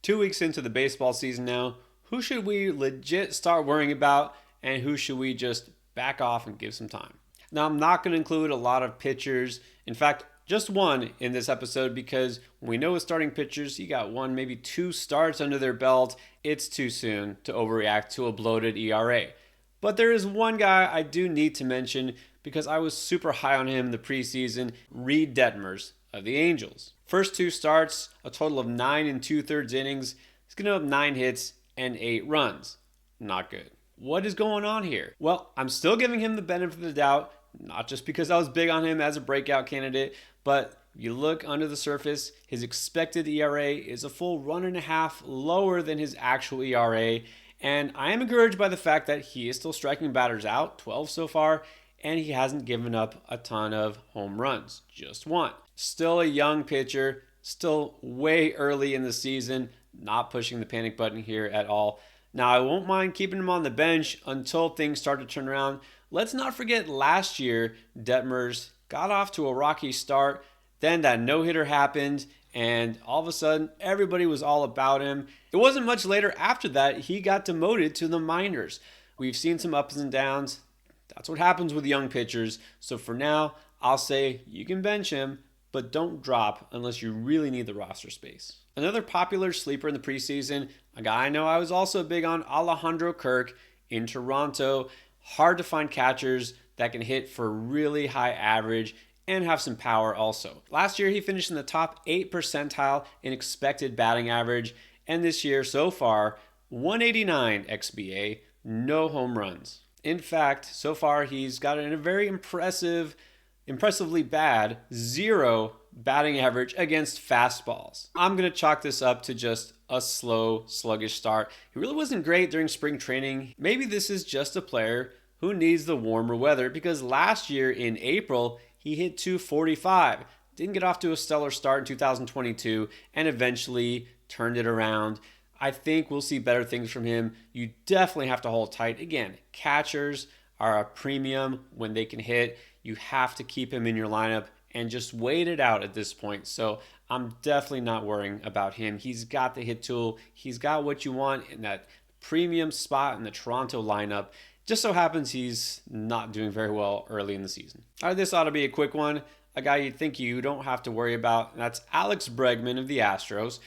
2 weeks into the baseball season now, who should we legit start worrying about and who should we just back off and give some time? Now, I'm not going to include a lot of pitchers. In fact, just one in this episode because we know with starting pitchers, you got one, maybe two starts under their belt. It's too soon to overreact to a bloated ERA. But there is one guy I do need to mention because I was super high on him in the preseason, Reid Detmers of the Angels. First two starts, a total of 9 2/3 innings. He's going to have 9 hits and 8 runs. Not good. What is going on here? Well, I'm still giving him the benefit of the doubt, not just because I was big on him as a breakout candidate, but you look under the surface, his expected ERA is a full 1.5 lower than his actual ERA. And I am encouraged by the fact that he is still striking batters out, 12 so far, and he hasn't given up a ton of home runs, just one. Still a young pitcher, still way early in the season, not pushing the panic button here at all. Now, I won't mind keeping him on the bench until things start to turn around. Let's not forget last year, Detmers got off to a rocky start. Then that no-hitter happened, and all of a sudden, everybody was all about him. It wasn't much later after that, he got demoted to the minors. We've seen some ups and downs. That's what happens with young pitchers. So for now, I'll say you can bench him, but don't drop unless you really need the roster space. Another popular sleeper in the preseason, a guy I know I was also big on, Alejandro Kirk in Toronto. Hard to find catchers that can hit for really high average and have some power also. Last year, he finished in the top 8 percentile in expected batting average, and this year so far, 189 XBA, no home runs. In fact, so far he's got a very impressively bad 0 batting average against fastballs. I'm going to chalk this up to just a slow, sluggish start. He really wasn't great during spring training. Maybe this is just a player who needs the warmer weather because last year in April, he hit 245. Didn't get off to a stellar start in 2022 and eventually turned it around. I think we'll see better things from him. You definitely have to hold tight. Again, catchers are a premium when they can hit. You have to keep him in your lineup and just wait it out at this point. So I'm definitely not worrying about him. He's got the hit tool. He's got what you want in that premium spot in the Toronto lineup. Just so happens he's not doing very well early in the season. All right, this ought to be a quick one. A guy you'd think you don't have to worry about, and that's Alex Bregman of the Astros.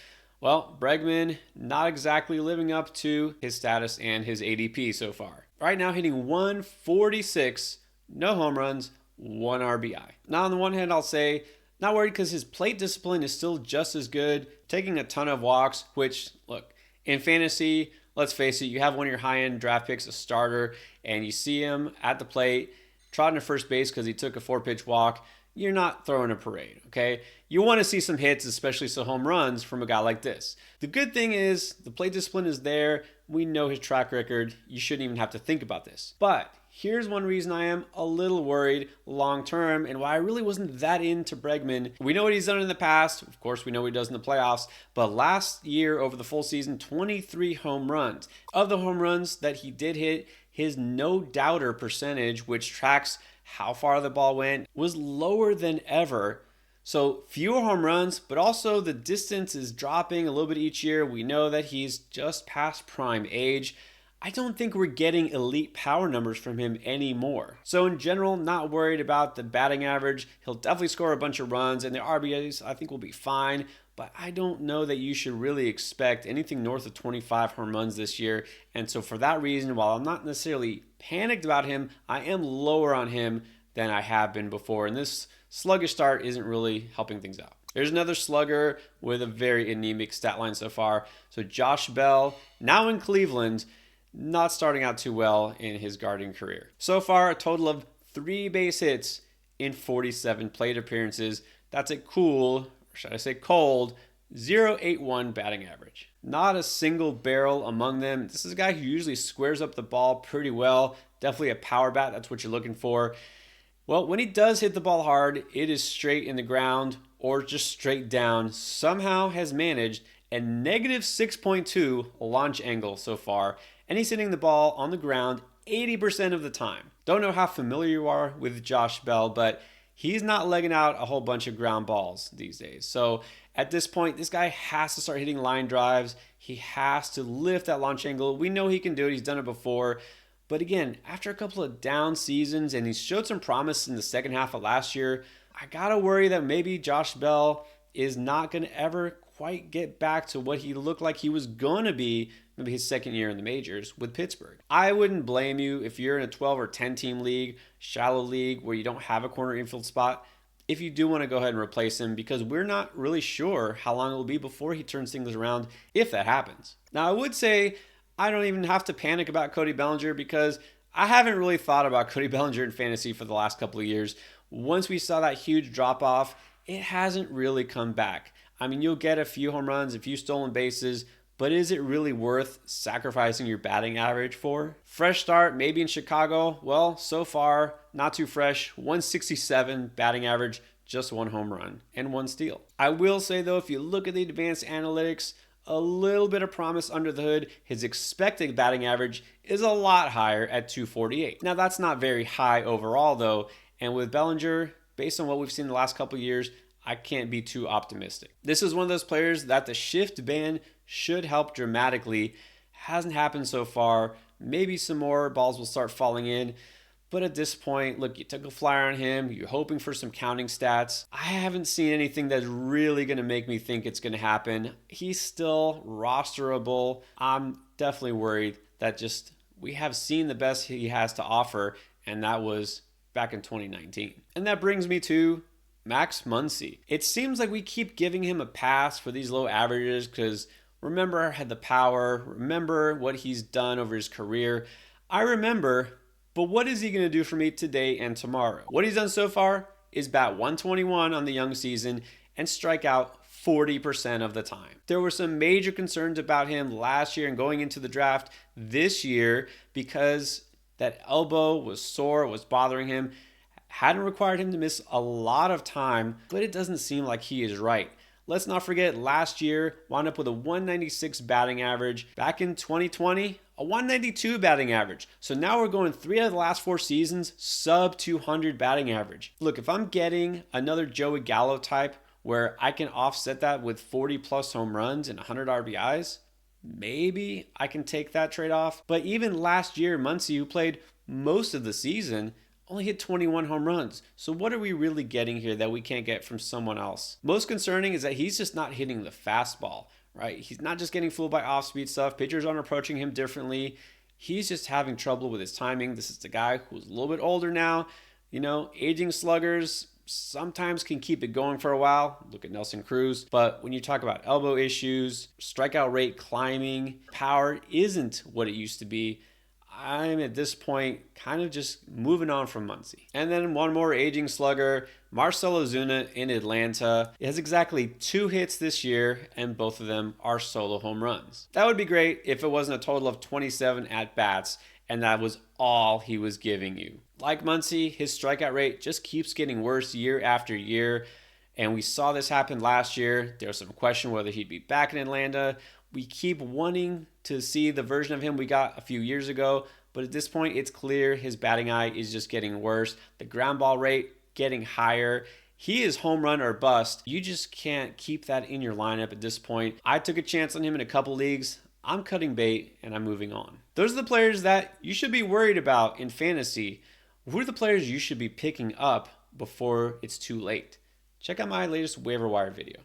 Well, Bregman not exactly living up to his status and his ADP so far. Right now hitting 146, no home runs, 1 RBI. Now on the one hand, I'll say not worried because his plate discipline is still just as good, taking a ton of walks, which, look, in fantasy, let's face it, you have one of your high-end draft picks, a starter, and you see him at the plate, trotting to first base because he took a 4-pitch walk. You're not throwing a parade, okay? You want to see some hits, especially some home runs from a guy like this. The good thing is the plate discipline is there. We know his track record. You shouldn't even have to think about this. But here's one reason I am a little worried long-term and why I really wasn't that into Bregman. We know what he's done in the past. Of course, we know what he does in the playoffs. But last year, over the full season, 23 home runs. Of the home runs that he did hit, his no-doubter percentage, which tracks how far the ball went, was lower than ever. So fewer home runs, but also the distance is dropping a little bit each year. We know that he's just past prime age. I don't think we're getting elite power numbers from him anymore. So in general, not worried about the batting average. He'll definitely score a bunch of runs, and the RBIs I think will be fine. But I don't know that you should really expect anything north of 25 home runs this year. And so for that reason, while I'm not necessarily panicked about him, I am lower on him than I have been before. And this sluggish start isn't really helping things out. There's another slugger with a very anemic stat line so far. So Josh Bell, now in Cleveland, not starting out too well in his Guardian career. So far, a total of 3 base hits in 47 plate appearances. That's a cool, or should I say cold, 0.81 batting average. Not a single barrel among them. This is a guy who usually squares up the ball pretty well. Definitely a power bat. That's what you're looking for. Well, when he does hit the ball hard, it is straight in the ground or just straight down. Somehow has managed a negative 6.2 launch angle so far, and he's hitting the ball on the ground 80% of the time. Don't know how familiar you are with Josh Bell, but he's not legging out a whole bunch of ground balls these days. So at this point, this guy has to start hitting line drives. He has to lift that launch angle. We know he can do it. He's done it before. But again, after a couple of down seasons, and he showed some promise in the second half of last year, I gotta worry that maybe Josh Bell is not going to ever quite get back to what he looked like he was going to be maybe his second year in the majors with Pittsburgh. I wouldn't blame you if you're in a 12 or 10 team league, shallow league where you don't have a corner infield spot, if you do want to go ahead and replace him, because we're not really sure how long it will be before he turns things around, if that happens. Now, I would say I don't even have to panic about Cody Bellinger, because I haven't really thought about Cody Bellinger in fantasy for the last couple of years. Once we saw that huge drop off, it hasn't really come back. I mean, you'll get a few home runs, a few stolen bases, but is it really worth sacrificing your batting average for? Fresh start, maybe in Chicago. Well, so far, not too fresh. 167 batting average, just 1 home run and 1 steal. I will say, though, if you look at the advanced analytics, a little bit of promise under the hood. His expected batting average is a lot higher at 248. Now, that's not very high overall, though. And with Bellinger, based on what we've seen the last couple of years, I can't be too optimistic. This is one of those players that the shift ban should help dramatically. Hasn't happened so far. Maybe some more balls will start falling in. But at this point, look, you took a flyer on him. You're hoping for some counting stats. I haven't seen anything that's really going to make me think it's going to happen. He's still rosterable. I'm definitely worried that just we have seen the best he has to offer, and that was back in 2019. And that brings me to Max Muncy. It seems like we keep giving him a pass for these low averages because remember, had the power. Remember what he's done over his career. I remember, but what is he going to do for me today and tomorrow? What he's done so far is bat 121 on the young season and strike out 40% of the time. There were some major concerns about him last year and going into the draft this year because that elbow was sore, was bothering him. Hadn't required him to miss a lot of time, but it doesn't seem like he is right. Let's not forget last year wound up with a 196 batting average. Back in 2020, a 192 batting average. So now we're going 3 out of the last 4 seasons, sub 200 batting average. Look, if I'm getting another Joey Gallo type where I can offset that with 40 plus home runs and 100 RBIs, maybe I can take that trade-off. But even last year, Muncy, who played most of the season, only hit 21 home runs. So what are we really getting here that we can't get from someone else? Most concerning is that he's just not hitting the fastball, right? He's not just getting fooled by off-speed stuff. Pitchers aren't approaching him differently. He's just having trouble with his timing. This is the guy who's a little bit older now. You know, aging sluggers sometimes can keep it going for a while. Look at Nelson Cruz. But when you talk about elbow issues, strikeout rate climbing, power isn't what it used to be. I'm at this point kind of just moving on from Muncy. And then one more aging slugger, Marcell Ozuna in Atlanta. He has exactly 2 hits this year, and both of them are solo home runs. That would be great if it wasn't a total of 27 at-bats, and that was all he was giving you. Like Muncy, his strikeout rate just keeps getting worse year after year, and we saw this happen last year. There was some question whether he'd be back in Atlanta. We keep wanting to see the version of him we got a few years ago, but at this point, it's clear his batting eye is just getting worse. The ground ball rate getting higher. He is home run or bust. You just can't keep that in your lineup at this point. I took a chance on him in a couple leagues. I'm cutting bait and I'm moving on. Those are the players that you should be worried about in fantasy. Who are the players you should be picking up before it's too late? Check out my latest waiver wire video.